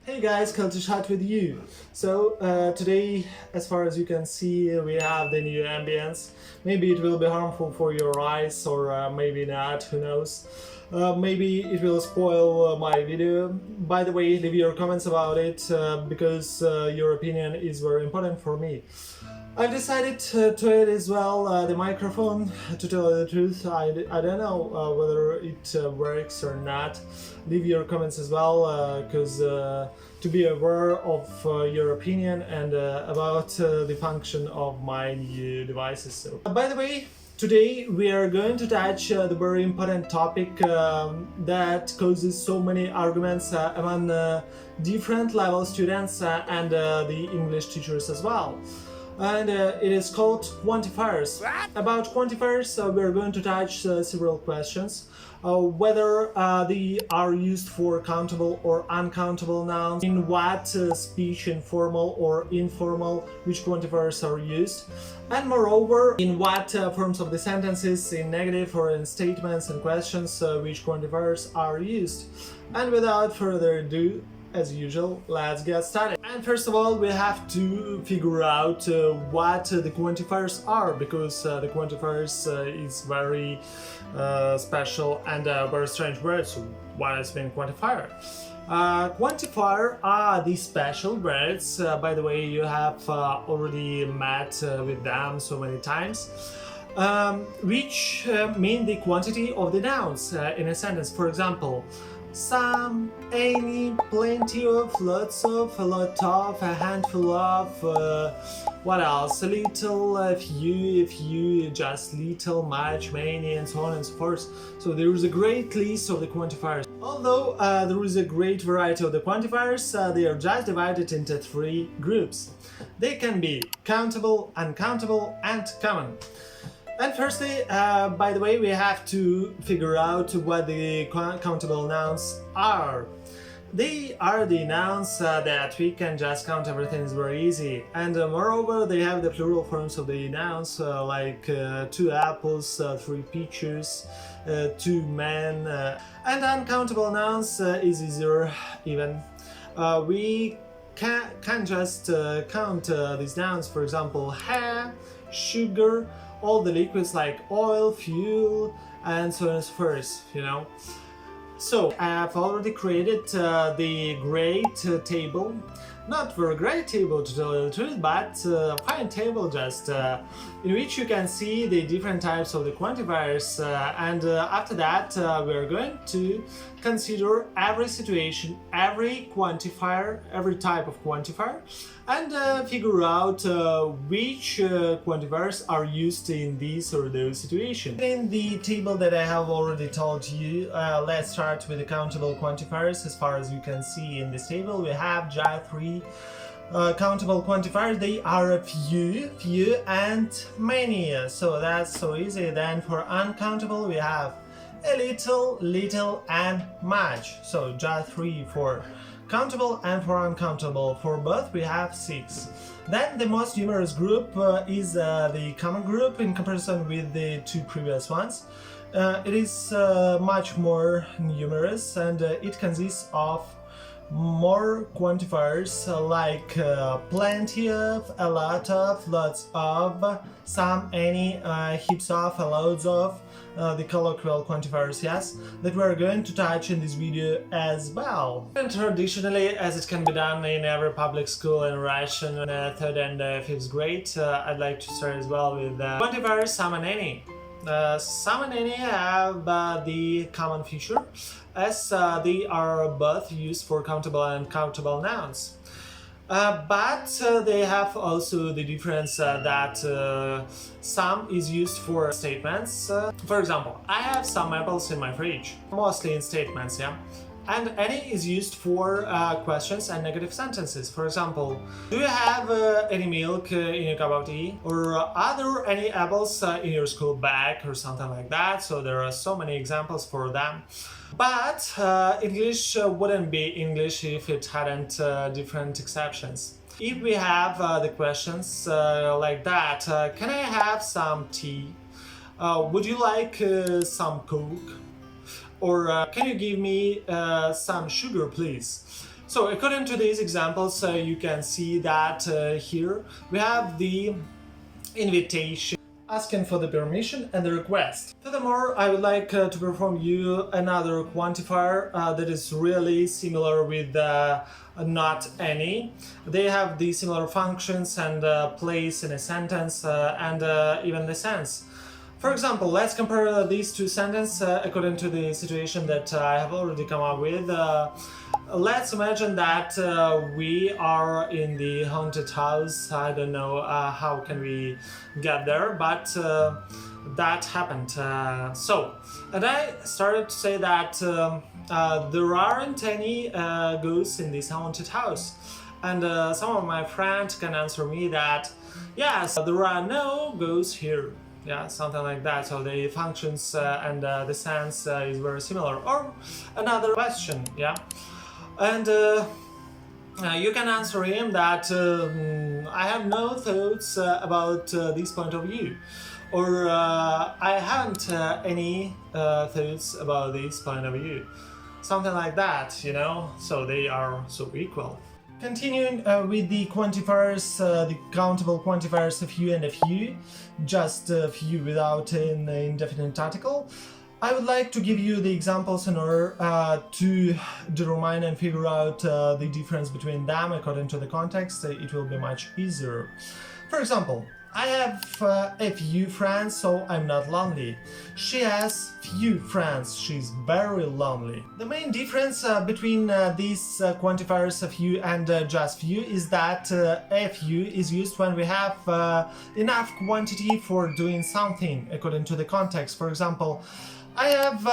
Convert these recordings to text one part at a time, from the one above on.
Hey guys, cool to chat with you. Today, as far as you can see, we have the new ambience. Maybe it will be harmful for your eyes, or maybe not, who knows. Maybe it will spoil my video. By the way, leave your comments about it because your opinion is very important for me. I've decided to add as well the microphone. To tell you the truth, I don't know whether it works or not. Leave your comments as well, because to be aware of your opinion and about the function of my new devices. So, by the way, today we are going to touch the very important topic that causes so many arguments among different level students and the English teachers as well. And it is called quantifiers. About quantifiers, we're going to touch several questions. Whether they are used for countable or uncountable nouns, in what speech, informal or informal, which quantifiers are used, and moreover, in what forms of the sentences, in negative or in statements and questions, which quantifiers are used. And without further ado, as usual, let's get started. And first of all, we have to figure out what the quantifiers are, because the quantifiers is very special and very strange word. So what has been quantifier? Quantifier are the special words. By the way, you have already met with them so many times. Which mean the quantity of the nouns in a sentence. For example, some, any, plenty of, lots of, a lot of, a handful of, what else? A little, a few, just little, much, many, and so on and so forth. So there is a great list of the quantifiers. Although there is a great variety of the quantifiers, they are just divided into three groups. They can be countable, uncountable, and common. And firstly, by the way, we have to figure out what the countable nouns are. They are the nouns that we can just count. Everything is very easy. And moreover, they have the plural forms of the nouns, like 2 apples, 3 peaches, 2 men. And uncountable nouns is easier even. We can just count these nouns, for example, hair, sugar, all the liquids like oil, fuel, and so on and so forth, you know. So I have already created the great table. Not very great table to tell you the truth, but a fine table just in which you can see the different types of the quantifiers, and after that we are going to consider every situation, every quantifier, every type of quantifier, and figure out which quantifiers are used in this or those situations. In the table that I have already told you, let's start with the countable quantifiers. As far as you can see in this table, we have just 3 countable quantifiers. They are a few, and many. So that's so easy. Then for uncountable, we have a little, and much. So just 3 for countable and for uncountable. For both, we have 6. Then the most numerous group is the common group in comparison with the 2 previous ones. It is much more numerous, and it consists of more quantifiers like plenty of, a lot of, lots of, some, any, heaps of, loads of, the colloquial quantifiers, yes, that we're going to touch in this video as well. And traditionally, as it can be done in every public school in Russian in 3rd and 5th grade, I'd like to start as well with quantifiers some and any. Some and any have the common feature, as they are both used for countable and uncountable nouns. But they have also the difference that some is used for statements. For example, I have some apples in my fridge, mostly in statements, yeah. And any is used for questions and negative sentences. For example, do you have any milk in your cup of tea? Or are there any apples in your school bag or something like that? So there are so many examples for them. But English wouldn't be English if it hadn't different exceptions. If we have the questions like that, can I have some tea? Would you like some Coke? Or can you give me some sugar, please? So according to these examples, you can see that here we have the invitation, asking for the permission, and the request. Furthermore, I would like to perform you another quantifier that is really similar with not any. They have the similar functions and place in a sentence and even the sense. For example, let's compare these two sentences according to the situation that I have already come up with. Let's imagine that we are in the haunted house. I don't know how can we get there, but that happened. And I started to say that there aren't any ghosts in this haunted house. And some of my friends can answer me that, yes, there are no ghosts here. Yeah, something like that. So the functions and the sense is very similar. Or another question, yeah. And you can answer him that I have no thoughts about this point of view. Or I haven't any thoughts about this point of view. Something like that, you know. So they are so equal. Continuing with the quantifiers, the countable quantifiers of you and of you, just a few without an indefinite article. I would like to give you the examples in order to determine and figure out the difference between them according to the context. It will be much easier. For example, I have a few friends, so I'm not lonely. She has few friends, she's very lonely. The main difference between these quantifiers of few and just few is that a few is used when we have enough quantity for doing something according to the context. For example, I have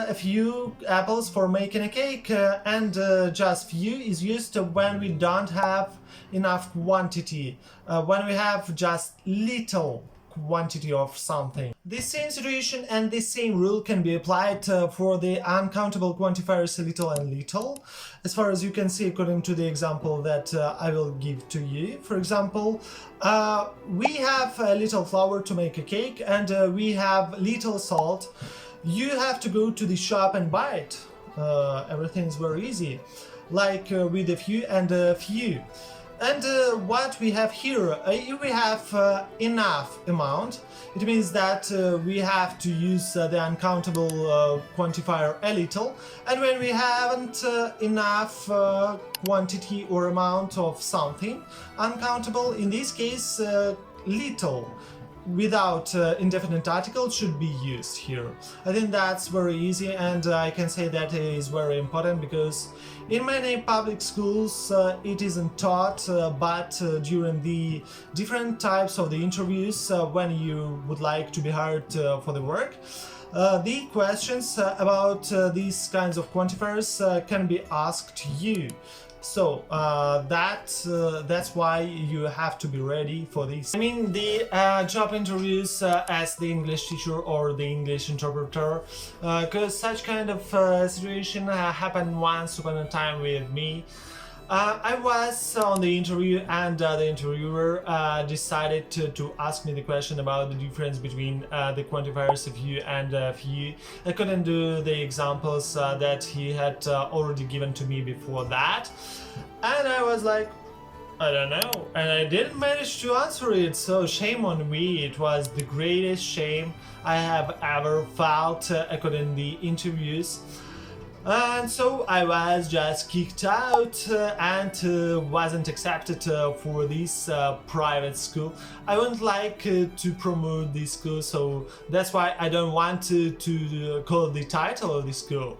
a few apples for making a cake, and just few is used when we don't have enough quantity, when we have just little quantity of something. The same situation and the same rule can be applied for the uncountable quantifiers little and little, as far as you can see according to the example that I will give to you. For example, we have a little flour to make a cake, and we have little salt. You have to go to the shop and buy it. Everything's very easy, like with a few and a few. And what we have here, if we have enough amount, it means that we have to use the uncountable quantifier a little, and when we haven't enough quantity or amount of something uncountable, in this case little, without indefinite article should be used here. I think that's very easy, and I can say that it is very important because in many public schools it isn't taught, but during the different types of the interviews when you would like to be hired for the work, the questions about these kinds of quantifiers can be asked to you. So that's why you have to be ready for this. I mean the job interviews as the English teacher or the English interpreter, because such kind of situation happened once upon a time with me. I was on the interview, and the interviewer decided to ask me the question about the difference between the quantifiers of you and few. I couldn't do the examples that he had already given to me before that, and I was like, I don't know, and I didn't manage to answer it, so shame on me. It was the greatest shame I have ever felt according to the interviews. And so I was just kicked out and wasn't accepted for this private school. I wouldn't like to promote this school, so that's why I don't want to call the title of the school.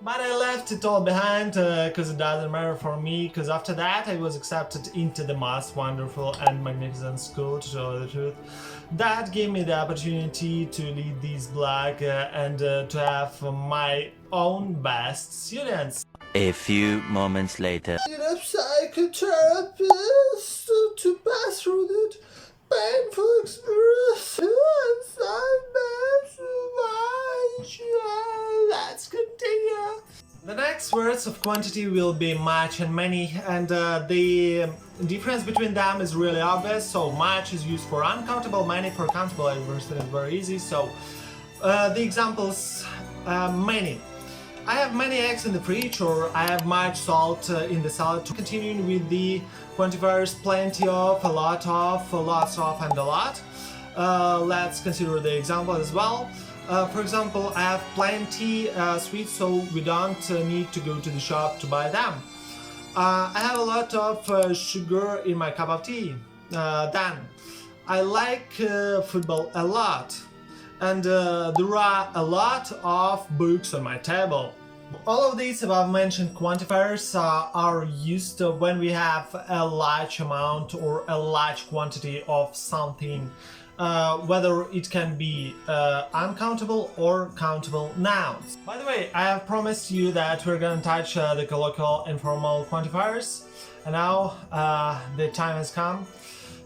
But I left it all behind because it doesn't matter for me, because after that I was accepted into the most wonderful and magnificent school, to tell the truth. That gave me the opportunity to lead this blog and to have my own best students. A few moments later. I need a psychotherapist to pass through that painful experience. Let's continue. The next words of quantity will be much and many, and the difference between them is really obvious. So much is used for uncountable, many for countable. I understand it's very easy. So the examples, many. I have many eggs in the fridge, or I have much salt in the salad. Continuing with the quantifiers plenty of, a lot of, lots of, and a lot. Let's consider the example as well. For example, I have plenty sweets, so we don't need to go to the shop to buy them. I have a lot of sugar in my cup of tea. Then, I like football a lot. And there are a lot of books on my table. All of these above mentioned quantifiers are used when we have a large amount or a large quantity of something, whether it can be uncountable or countable nouns. By the way, I have promised you that we're going to touch the colloquial informal quantifiers, and now the time has come.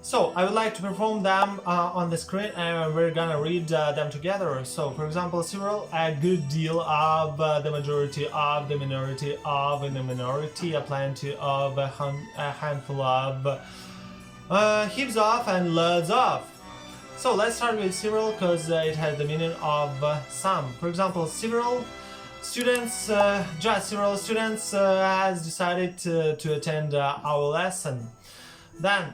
So I would like to perform them on the screen, and we're gonna read them together. So, for example, several, a good deal of, the majority of, the minority of, in the minority, a plenty of, a handful of, heaps of, and loads of. So let's start with several because it has the meaning of some. For example, several students, just several students has decided to attend our lesson. Then,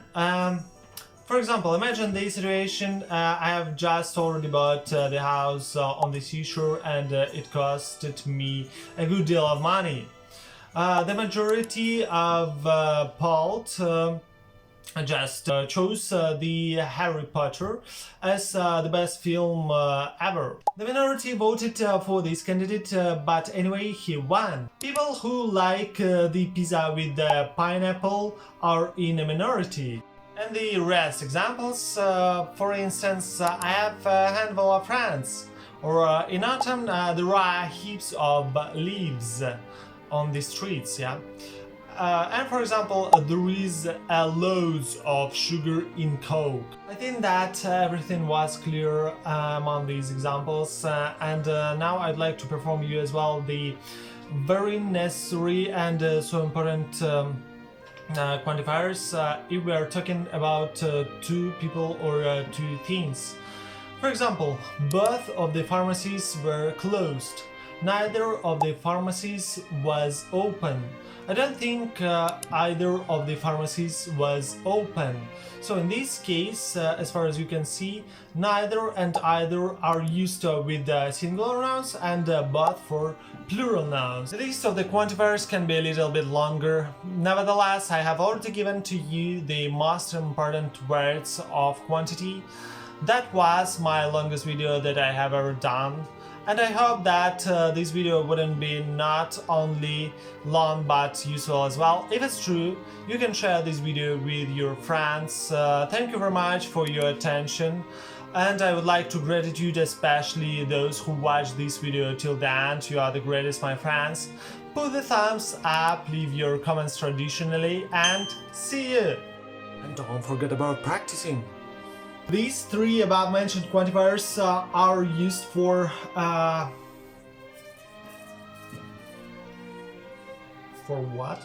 for example, imagine the situation, I have just already bought the house on the seashore, and it costed me a good deal of money. The majority of polls just chose the Harry Potter as the best film ever. The minority voted for this candidate, but anyway he won. People who like the pizza with the pineapple are in a minority. And the rest examples, for instance, I have a handful of friends, or in autumn there are heaps of leaves on the streets, yeah. And for example, there is loads of sugar in Coke. I think that everything was clear among these examples, and now I'd like to perform you as well the very necessary and so important quantifiers if we are talking about two people or two things. For example, both of the pharmacies were closed. Neither of the pharmacies was open. I don't think either of the pharmacies was open. So in this case, as far as you can see, neither and either are used with singular nouns, and both for plural nouns. The list of the quantifiers can be a little bit longer. Nevertheless, I have already given to you the most important words of quantity. That was my longest video that I have ever done. And I hope that this video wouldn't be not only long but useful as well. If it's true, you can share this video with your friends. Thank you very much for your attention. And I would like to gratitude especially those who watched this video till the end. You are the greatest, my friends. Put the thumbs up, leave your comments traditionally, and see you! And don't forget about practicing. These three above mentioned quantifiers are used for what?